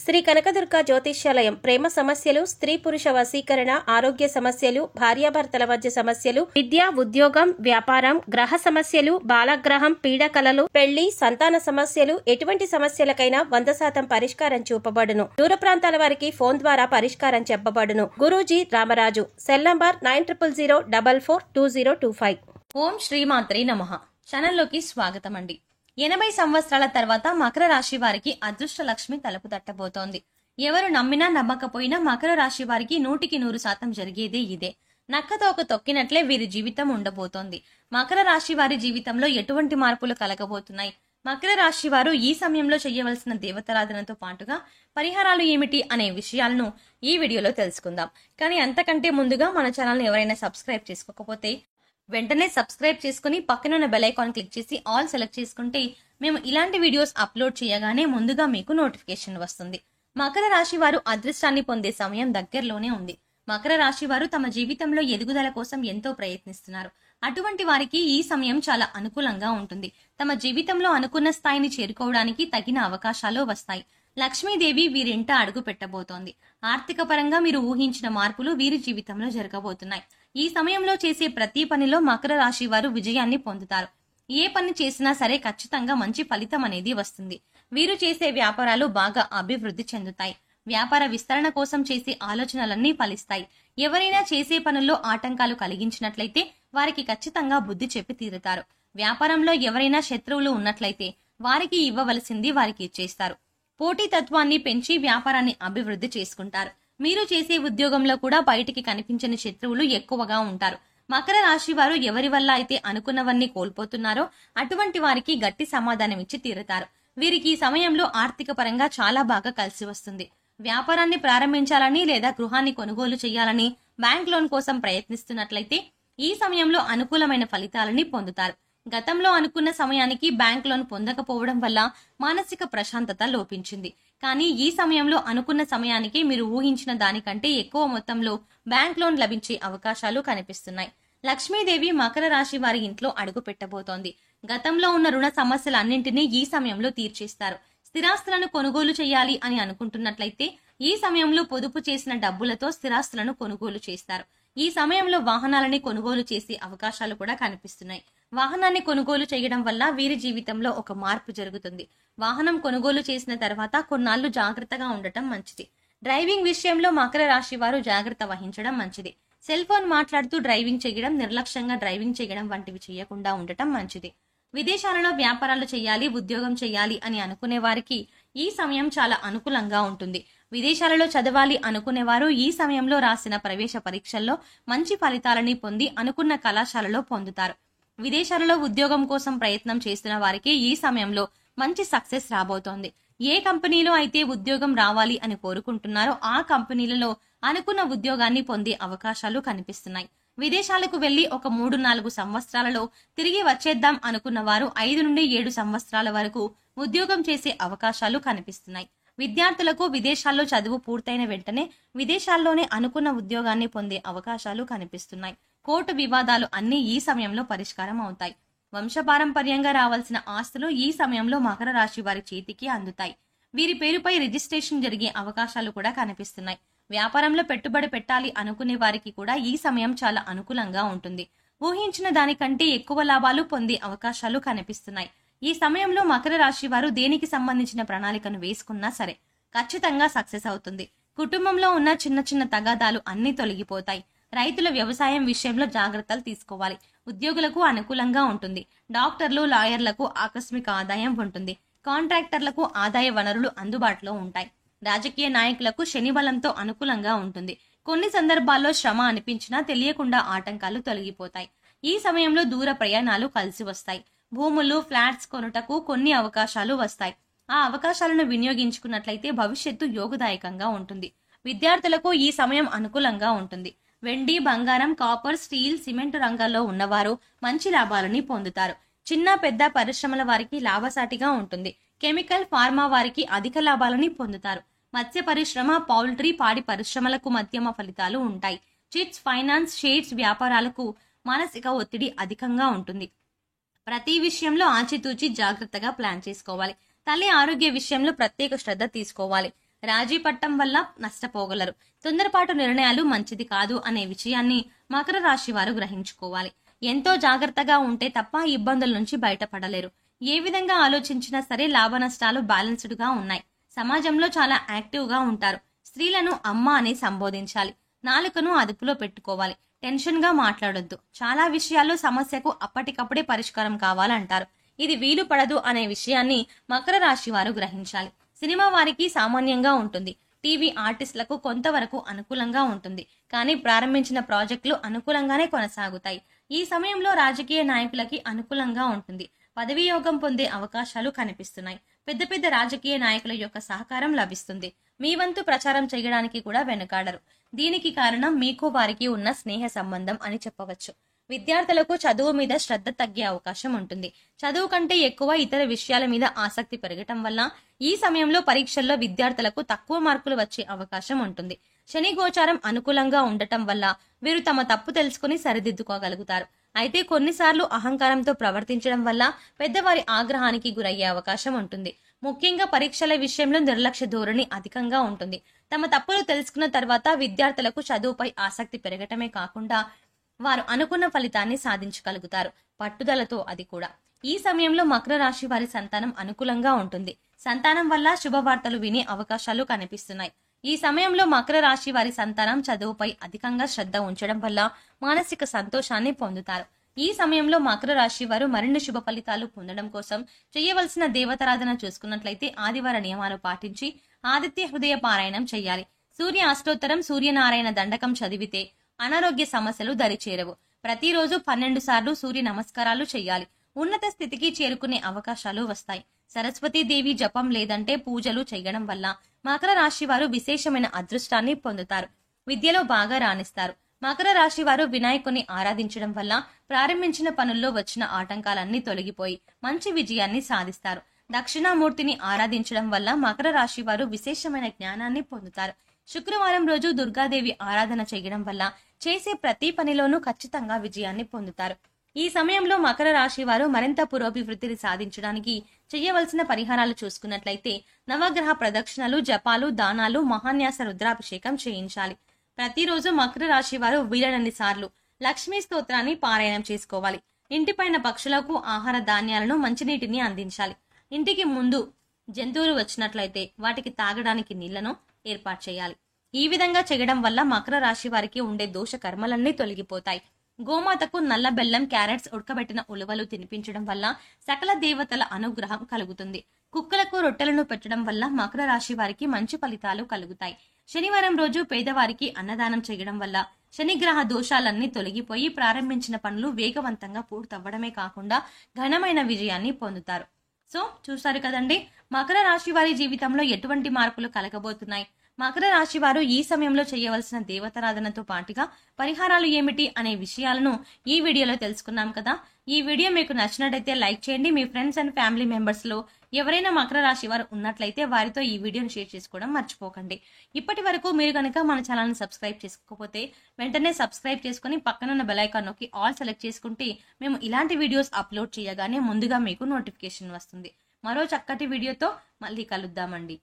శ్రీ కనకదుర్గ జ్యోతిష్యాలయం ప్రేమ సమస్యలు, స్త్రీ పురుష వశీకరణ, ఆరోగ్య సమస్యలు, భార్యాభర్తల మధ్య సమస్యలు, విద్య, ఉద్యోగం, వ్యాపారం, గ్రహ సమస్యలు, బాలగ్రహం, పీడకలలు, పెళ్లి, సంతాన సమస్యలు, ఎటువంటి సమస్యలకైనా 100% పరిష్కారం చూపబడును. దూర ప్రాంతాల వారికి ఫోన్ ద్వారా పరిష్కారం చెప్పబడును. గురూజీ రామరాజు. Cell number 9000442025. ఓం శ్రీమాత్రే నమః. ఛానల్లోకి స్వాగతం అండి. 80 సంవత్సరాల తర్వాత మకర రాశి వారికి అదృష్ట లక్ష్మి తలుపు తట్టబోతోంది. ఎవరు నమ్మినా నమ్మకపోయినా మకర రాశి వారికి 100% జరిగేదే ఇదే. నక్కతోక తొక్కినట్లే వీరి జీవితం ఉండబోతోంది. మకర రాశి వారి జీవితంలో ఎటువంటి మార్పులు కలగబోతున్నాయి, మకర రాశి వారు ఈ సమయంలో చేయవలసిన దేవతారాధనతో పాటుగా పరిహారాలు ఏమిటి అనే విషయాలను ఈ వీడియోలో తెలుసుకుందాం. కానీ అంతకంటే ముందుగా మన ఛానల్ని ఎవరైనా సబ్స్క్రైబ్ చేసుకోకపోతే వెంటనే సబ్స్క్రైబ్ చేసుకుని పక్కనున్న బెల్ ఐకాన్ క్లిక్ చేసి ఆల్ సెలెక్ట్ చేసుకుంటే మేము ఇలాంటి వీడియోస్ అప్లోడ్ చేయగానే ముందుగా మీకు నోటిఫికేషన్ వస్తుంది. మకర రాశి వారు అదృష్టాన్ని పొందే సమయం దగ్గరలోనే ఉంది. మకర రాశి వారు తమ జీవితంలో ఎదుగుదల కోసం ఎంతో ప్రయత్నిస్తున్నారు. అటువంటి వారికి ఈ సమయం చాలా అనుకూలంగా ఉంటుంది. తమ జీవితంలో అనుకున్న స్థాయిని చేరుకోవడానికి తగిన అవకాశాలు వస్తాయి. లక్ష్మీదేవి వీరింట అడుగు పెట్టబోతోంది. ఆర్థిక పరంగా మీరు ఊహించిన మార్పులు వీరి జీవితంలో జరగబోతున్నాయి. ఈ సమయంలో చేసే ప్రతి పనిలో మకర రాశి వారు విజయాన్ని పొందుతారు. ఏ పని చేసినా సరే ఖచ్చితంగా మంచి ఫలితం అనేది వస్తుంది. వీరు చేసే వ్యాపారాలు బాగా అభివృద్ధి చెందుతాయి. వ్యాపార విస్తరణ కోసం చేసే ఆలోచనలన్నీ ఫలిస్తాయి. ఎవరైనా చేసే పనుల్లో ఆటంకాలు కలిగించినట్లయితే వారికి ఖచ్చితంగా బుద్ధి చెప్పి తీరుతారు. వ్యాపారంలో ఎవరైనా శత్రువులు ఉన్నట్లయితే వారికి ఇవ్వవలసింది వారికి ఇచ్చేస్తారు. పోటీతత్వాన్ని పెంచి వ్యాపారాన్ని అభివృద్ధి చేసుకుంటారు. మీరు చేసే ఉద్యోగంలో కూడా బయటికి కనిపించని శత్రువులు ఎక్కువగా ఉంటారు. మకర రాశి వారు ఎవరి వల్ల అయితే అనుకున్నవన్నీ కోల్పోతున్నారో అటువంటి వారికి గట్టి సమాధానం ఇచ్చి తీరుతారు. వీరికి ఈ సమయంలో ఆర్థిక పరంగా చాలా బాగా కలిసి వస్తుంది. వ్యాపారాన్ని ప్రారంభించాలని లేదా గృహాన్ని కొనుగోలు చేయాలని బ్యాంక్ లోన్ కోసం ప్రయత్నిస్తున్నట్లయితే ఈ సమయంలో అనుకూలమైన ఫలితాలని పొందుతారు. గతంలో అనుకున్న సమయానికి బ్యాంక్ లోన్ పొందకపోవడం వల్ల మానసిక ప్రశాంతత లోపించింది. కానీ ఈ సమయంలో అనుకున్న సమయానికి మీరు ఊహించిన దానికంటే ఎక్కువ మొత్తంలో బ్యాంక్ లోన్ లభించే అవకాశాలు కనిపిస్తున్నాయి. లక్ష్మీదేవి మకర రాశి వారి ఇంట్లో అడుగు పెట్టబోతోంది. గతంలో ఉన్న రుణ సమస్యలన్నింటినీ ఈ సమయంలో తీర్చేస్తారు. స్థిరాస్తులను కొనుగోలు చేయాలి అని అనుకుంటున్నట్లయితే ఈ సమయంలో పొదుపు చేసిన డబ్బులతో స్థిరాస్తులను కొనుగోలు చేస్తారు. ఈ సమయంలో వాహనాలని కొనుగోలు చేసే అవకాశాలు కూడా కనిపిస్తున్నాయి. వాహనాన్ని కొనుగోలు చేయడం వల్ల వీరి జీవితంలో ఒక మార్పు జరుగుతుంది. వాహనం కొనుగోలు చేసిన తర్వాత కొన్నాళ్లు జాగ్రత్తగా ఉండటం మంచిది. డ్రైవింగ్ విషయంలో మకర రాశి వారు జాగ్రత్త వహించడం మంచిది. సెల్ ఫోన్ మాట్లాడుతూ డ్రైవింగ్ చేయడం, నిర్లక్ష్యంగా డ్రైవింగ్ చేయడం వంటివి చేయకుండా ఉండటం మంచిది. విదేశాలలో వ్యాపారాలు చేయాలి, ఉద్యోగం చేయాలి అని అనుకునే వారికి ఈ సమయం చాలా అనుకూలంగా ఉంటుంది. విదేశాలలో చదవాలి అనుకునేవారు ఈ సమయంలో రాసిన ప్రవేశ పరీక్షల్లో మంచి ఫలితాలని పొంది అనుకున్న కళాశాలలో పొందుతారు. విదేశాలలో ఉద్యోగం కోసం ప్రయత్నం చేస్తున్న వారికి ఈ సమయంలో మంచి సక్సెస్ రాబోతోంది. ఏ కంపెనీలో అయితే ఉద్యోగం రావాలి అని కోరుకుంటున్నారో ఆ కంపెనీలలో అనుకున్న ఉద్యోగాన్ని పొందే అవకాశాలు కనిపిస్తున్నాయి. విదేశాలకు వెళ్లి ఒక 3-4 సంవత్సరాలలో తిరిగి వచ్చేద్దాం అనుకున్న వారు 5 నుండి 7 సంవత్సరాల వరకు ఉద్యోగం చేసే అవకాశాలు కనిపిస్తున్నాయి. విద్యార్థులకు విదేశాల్లో చదువు పూర్తయిన వెంటనే విదేశాల్లోనే అనుకున్న ఉద్యోగాన్ని పొందే అవకాశాలు కనిపిస్తున్నాయి. కోర్టు వివాదాలు అన్ని ఈ సమయంలో పరిష్కారం అవుతాయి. వంశపారంపర్యంగా రావాల్సిన ఆస్తులు ఈ సమయంలో మకర రాశి వారి చేతికి అందుతాయి. వీరి పేరుపై రిజిస్ట్రేషన్ జరిగే అవకాశాలు కూడా కనిపిస్తున్నాయి. వ్యాపారంలో పెట్టుబడి పెట్టాలి అనుకునే వారికి కూడా ఈ సమయం చాలా అనుకూలంగా ఉంటుంది. ఊహించిన దానికంటే ఎక్కువ లాభాలు పొందే అవకాశాలు కనిపిస్తున్నాయి. ఈ సమయంలో మకర రాశి వారు దేనికి సంబంధించిన ప్రణాళికను వేసుకున్నా సరే ఖచ్చితంగా సక్సెస్ అవుతుంది. కుటుంబంలో ఉన్న చిన్న చిన్న తగాదాలు అన్ని తొలగిపోతాయి. రైతుల వ్యవసాయం విషయంలో జాగ్రత్తలు తీసుకోవాలి. ఉద్యోగులకు అనుకూలంగా ఉంటుంది. డాక్టర్లు, లాయర్లకు ఆకస్మిక ఆదాయం ఉంటుంది. కాంట్రాక్టర్లకు ఆదాయ వనరులు అందుబాటులో ఉంటాయి. రాజకీయ నాయకులకు శని బలంతో అనుకూలంగా ఉంటుంది. కొన్ని సందర్భాల్లో శ్రమ అనిపించినా తెలియకుండా ఆటంకాలు తొలగిపోతాయి. ఈ సమయంలో దూర ప్రయాణాలు కలిసి వస్తాయి. భూములు, ఫ్లాట్స్ కొనుటకు కొన్ని అవకాశాలు వస్తాయి. ఆ అవకాశాలను వినియోగించుకున్నట్లయితే భవిష్యత్తు యోగదాయకంగా ఉంటుంది. విద్యార్థులకు ఈ సమయం అనుకూలంగా ఉంటుంది. వెండి, బంగారం, కాపర్, స్టీల్, సిమెంట్ రంగాల్లో ఉన్నవారు మంచి లాభాలని పొందుతారు. చిన్న పెద్ద పరిశ్రమల వారికి లాభసాటిగా ఉంటుంది. కెమికల్, ఫార్మా వారికి అధిక లాభాలని పొందుతారు. మత్స్య పరిశ్రమ, పౌల్ట్రీ, పాడి పరిశ్రమలకు మధ్యమ ఫలితాలు ఉంటాయి. చిట్స్, ఫైనాన్స్, షేర్స్ వ్యాపారాలకు మానసిక ఒత్తిడి అధికంగా ఉంటుంది. ప్రతి విషయంలో ఆచితూచి జాగ్రత్తగా ప్లాన్ చేసుకోవాలి. తల్లి ఆరోగ్య విషయంలో ప్రత్యేక శ్రద్ధ తీసుకోవాలి. రాజీ పట్టం వల్ల నష్టపోగలరు. తొందరపాటు నిర్ణయాలు మంచిది కాదు అనే విషయాన్ని మకర రాశి వారు గ్రహించుకోవాలి. ఎంతో జాగ్రత్తగా ఉంటే తప్ప ఇబ్బందుల నుంచి బయటపడలేరు. ఏ విధంగా ఆలోచించినా సరే లాభ నష్టాలు బ్యాలెన్స్డ్ గా ఉన్నాయి. సమాజంలో చాలా యాక్టివ్ గా ఉంటారు. స్త్రీలను అమ్మ అని సంబోధించాలి. నాలుకను అదుపులో పెట్టుకోవాలి. టెన్షన్ గా మాట్లాడొద్దు. చాలా విషయాల్లో సమస్యకు అప్పటికప్పుడే పరిష్కారం కావాలంటారు. ఇది వీలు పడదు అనే విషయాన్ని మకర రాశి వారు గ్రహించాలి. సినిమా వారికి సామాన్యంగా ఉంటుంది. టీవీ ఆర్టిస్టులకు కొంతవరకు అనుకూలంగా ఉంటుంది. కానీ ప్రారంభించిన ప్రాజెక్టులు అనుకూలంగానే కొనసాగుతాయి. ఈ సమయంలో రాజకీయ నాయకులకి అనుకూలంగా ఉంటుంది. పదవీ యోగం పొందే అవకాశాలు కనిపిస్తున్నాయి. పెద్ద పెద్ద రాజకీయ నాయకుల యొక్క సహకారం లభిస్తుంది. మీ వంతు ప్రచారం చేయడానికి కూడా వెనుకాడరు. దీనికి కారణం మీకు వారికి ఉన్న స్నేహ సంబంధం అని చెప్పవచ్చు. విద్యార్థులకు చదువు మీద శ్రద్ధ తగ్గే అవకాశం ఉంటుంది. చదువు కంటే ఎక్కువ ఇతర విషయాల మీద ఆసక్తి పెరగటం వల్ల ఈ సమయంలో పరీక్షల్లో విద్యార్థులకు తక్కువ మార్కులు వచ్చే అవకాశం ఉంటుంది. శని గోచారం అనుకూలంగా ఉండటం వల్ల వీరు తమ తప్పు తెలుసుకుని సరిదిద్దుకోగలుగుతారు. అయితే కొన్నిసార్లు అహంకారంతో ప్రవర్తించడం వల్ల పెద్దవారి ఆగ్రహానికి గురయ్యే అవకాశం ఉంటుంది. ముఖ్యంగా పరీక్షల విషయంలో నిర్లక్ష్య ధోరణి అధికంగా ఉంటుంది. తమ తప్పులు తెలుసుకున్న తర్వాత విద్యార్థులకు చదువుపై ఆసక్తి పెరగటమే కాకుండా వారు అనుకున్న ఫలితాన్ని సాధించగలుగుతారు. పట్టుదలతో అది కూడా. ఈ సమయంలో మకర రాశి వారి సంతానం అనుకూలంగా ఉంటుంది. సంతానం వల్ల శుభవార్తలు వినే అవకాశాలు కనిపిస్తున్నాయి. ఈ సమయంలో మకర రాశి వారి సంతానం చదువుపై అధికంగా శ్రద్ధ ఉంచడం వల్ల మానసిక సంతోషాన్ని పొందుతారు. ఈ సమయంలో మకర రాశి వారు మరిన్ని శుభ ఫలితాలు పొందడం కోసం చేయవలసిన దేవతారాధన చూసుకున్నట్లయితే ఆదివార నియమాలు పాటించి ఆదిత్య హృదయ పారాయణం చేయాలి. సూర్య అష్టోత్తరం, సూర్యనారాయణ దండకం చదివితే అనారోగ్య సమస్యలు దరిచేరవు. ప్రతిరోజు 12 సార్లు సూర్య నమస్కారాలు చేయాలి. ఉన్నత స్థితికి చేరుకునే అవకాశాలు వస్తాయి. సరస్వతీదేవి జపం లేదంటే పూజలు చేయడం వల్ల మకర రాశి వారు విశేషమైన అదృష్టాన్ని పొందుతారు. విద్యలో బాగా రాణిస్తారు. మకర రాశి వారు వినాయకుని ఆరాధించడం వల్ల ప్రారంభించిన పనుల్లో వచ్చిన ఆటంకాలన్నీ తొలగిపోయి మంచి విజయాన్ని సాధిస్తారు. దక్షిణామూర్తిని ఆరాధించడం వల్ల మకర రాశి వారు విశేషమైన జ్ఞానాన్ని పొందుతారు. శుక్రవారం రోజు దుర్గాదేవి ఆరాధన చేయడం వల్ల చేసే ప్రతి పనిలోనూ ఖచ్చితంగా విజయాన్ని పొందుతారు. ఈ సమయంలో మకర రాశి వారు మరింత పురోభివృద్ధిని సాధించడానికి చేయవలసిన పరిహారాలు చూసుకున్నట్లయితే నవగ్రహ ప్రదక్షిణలు, జపాలు, దానాలు, మహాన్యాస రుద్రాభిషేకం చేయించాలి. ప్రతిరోజు మకర రాశి వారు వీలైనన్ని సార్లు లక్ష్మీ స్తోత్రాన్ని పారాయణం చేసుకోవాలి. ఇంటిపైన పక్షులకు ఆహార ధాన్యాలను, మంచినీటిని అందించాలి. ఇంటికి ముందు జంతువులు వచ్చినట్లయితే వాటికి తాగడానికి నీళ్లను ఏర్పాటు చేయాలి. ఈ విధంగా చేయడం వల్ల మకర రాశి వారికి ఉండే దోష కర్మలన్నీ తొలగిపోతాయి. గోమాతకు నల్ల బెల్లం, క్యారెట్స్, ఉడకబెట్టిన ఉలవలు తినిపించడం వల్ల సకల దేవతల అనుగ్రహం కలుగుతుంది. కుక్కలకు రొట్టెలను పెట్టడం వల్ల మకర రాశి వారికి మంచి ఫలితాలు కలుగుతాయి. శనివారం రోజు పేదవారికి అన్నదానం చేయడం వల్ల శనిగ్రహ దోషాలన్నీ తొలగిపోయి ప్రారంభించిన పనులు వేగవంతంగా పూర్తవ్వడమే కాకుండా ఘనమైన విజయాన్ని పొందుతారు. సో చూసారు కదండి, మకర రాశి వారి జీవితంలో ఎటువంటి మార్పులు కలగబోతున్నాయి, మకర రాశి వారు ఈ సమయంలో చేయవలసిన దేవతారాధనతో పాటుగా పరిహారాలు ఏమిటి అనే విషయాలను ఈ వీడియోలో తెలుసుకున్నాం కదా. ఈ వీడియో మీకు నచ్చినట్లయితే లైక్ చేయండి. మీ ఫ్రెండ్స్ అండ్ ఫ్యామిలీ మెంబర్స్ లో ఎవరైనా మకర రాశి వారు ఉన్నట్లయితే వారితో ఈ వీడియోని షేర్ చేసుకోవడం మర్చిపోకండి. ఇప్పటి వరకు మీరు కనుక మన ఛానల్ని సబ్స్క్రైబ్ చేసుకోకపోతే వెంటనే సబ్స్క్రైబ్ చేసుకుని పక్కనున్న బెల్ ఐకాన్ నొక్కి ఆల్ సెలెక్ట్ చేసుకుంటే మేము ఇలాంటి వీడియోస్ అప్లోడ్ చేయగానే ముందుగా మీకు నోటిఫికేషన్ వస్తుంది. మరో చక్కటి వీడియోతో మళ్ళీ కలుద్దామండి.